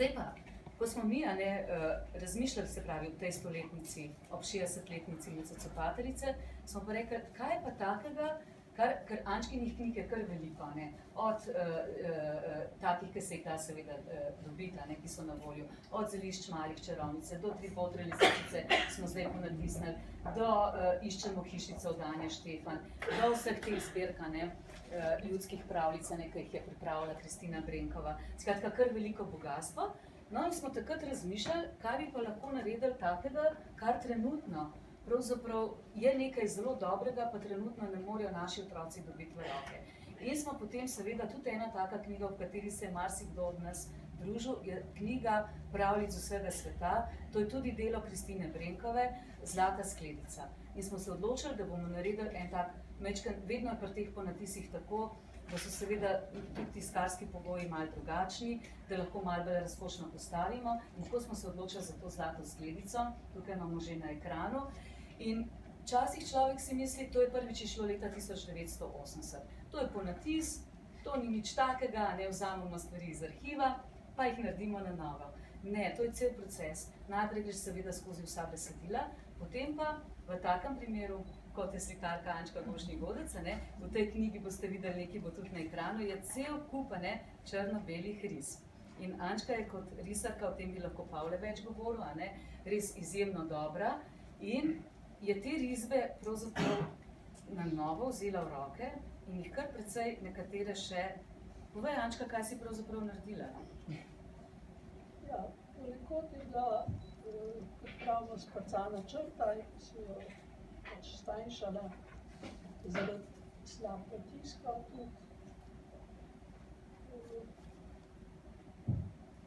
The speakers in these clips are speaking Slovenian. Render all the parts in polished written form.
Zdaj pa, ko smo mi razmišljali, se pravi, v tej stoletnici, ob 60-letnici Luce Copaterice, smo pa rekli, kaj je pa takega, ker Ančkinih knjig je kar veliko, od takih, ki se jih da seveda dobiti, ki so na voljo, od Zelišč malih čarovnice, do Tri botre lisičice smo zdaj ponatisnili, do Iščemo hišico od Anje Štefan, do vseh teh zbirk, ljudskih pravljic, ki jih je pripravila Kristina Brenkova. Skratka, kar veliko bogatstvo. No in smo takrat razmišljali, kaj bi pa lahko naredili takega, kar trenutno pravzaprav je nekaj zelo dobrega, pa trenutno ne morejo naši otroci dobiti v roke. In smo potem seveda tudi ena taka knjiga, v kateri se je marsikdo od nas družil, je knjiga pravljic vsega sveta, to je tudi delo Kristine Brenkove, Zlata skledica. In smo se odločili, da bomo naredili en tak majčken, vedno pri teh ponatisih tako, da so seveda tudi tiskarski pogoji malo drugačni, da lahko malo bolj razkošno postavimo. In tako smo se odločili za to Zlato skledico, tukaj imamo že na ekranu. In včasih človek si misli, to je prvič išlo leta 1980. To je ponatis, to ni nič takega, vzamemo stvari iz arhiva, pa jih naredimo na novo. Ne, to je cel proces. Najprej greš seveda skozi vsa besedila, potem pa v takem primeru, kot je slikarka Ančka Gošnik-Godec, v tej knjigi boste videli, nekaj bo tudi na ekranu, je cel kup črno-belih risb. In Ančka je kot risarka, o tem bi lahko Pavle več govoril, res izjemno dobra. In je te risbe pravzaprav na novo vzela v roke in jih kar precej nekatere še. Povej, Ančka, kaj si pravzaprav naredila? Ja, ponekod je bila pravno skrcana črta in si jo stanjšala zaradi slabega tiska tudi.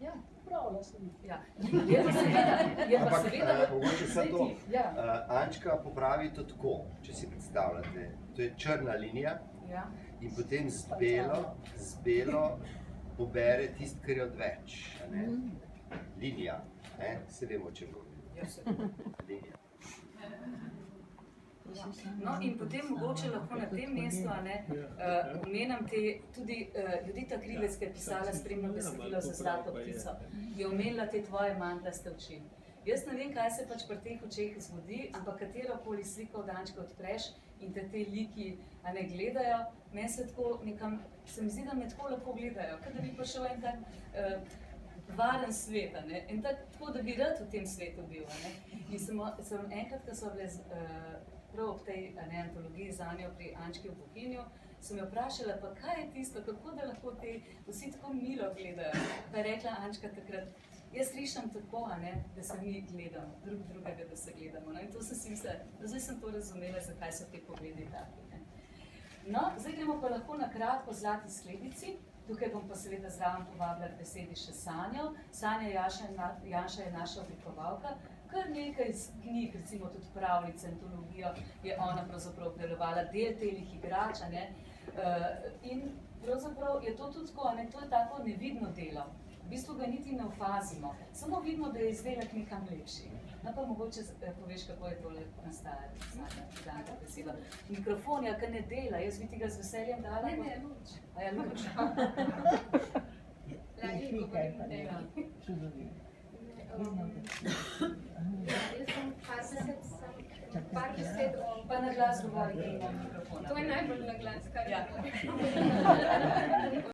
Ja. Pravila sem. Ja. Ampak mogoče vse to. Ančka popravi to tako, če si predstavljate. To je črna linija in potem z belo pobere tisto, kar je odveč. Linija, se vemo, če govorim. Linija. No in potem mogoče lahko na tem mestu omenim tudi Judita Krivec, ki je pisala spremno besedilo za Zlato ptico, je omenila te tvoje mandlaste oči. Jaz ne vem, kaj se pač pri teh očeh zgodi, ampak katerokoli sliko od Ančke odpreš in te liki gledajo, meni se tako nekam, se mi zdi, da me tako lepo gledajo, kot da bi prišel en tak varen svet, in tako, da bi rad v tem svetu bil. In sem enkrat, ko so bile prav ob tej antologiji zanjo pri Ančki v Bohinju, sem jo vprašala, pa kaj je tisto, kako da lahko te vsi tako milo gledajo. Pa je rekla Ančka takrat, jaz rišem tako, da se mi gledamo, drugega, da se gledamo. In to sem si mislila, zdaj sem to razumela, zakaj so te pogledi taki. No, zdaj gremo pa lahko na kratko Zlati skledici. Tukaj bom pa seveda zraven povabila k besedi še Sanjo. Sanja Janša je naša oblikovalka. Kar nekaj iz knjig, recimo tudi pravljice, antologijo, je ona pravzaprav obdelovala, del telih igrač, in pravzaprav je to tudi tako, to je tako nevidno delo. V bistvu ga niti ne opazimo, samo vidimo, da je izdelek nekam lepši. No pa mogoče poveš, kako je tole nastajalo, Sanja, dan ta beseda. Mikrofon, ki ne dela, jaz bi ti ga z veseljem dala. Ne, luč. A ja, luč. Jaz sem par besed o... Pa na glas govori, da imam mikrofona. To je najbolj na glas, kar je.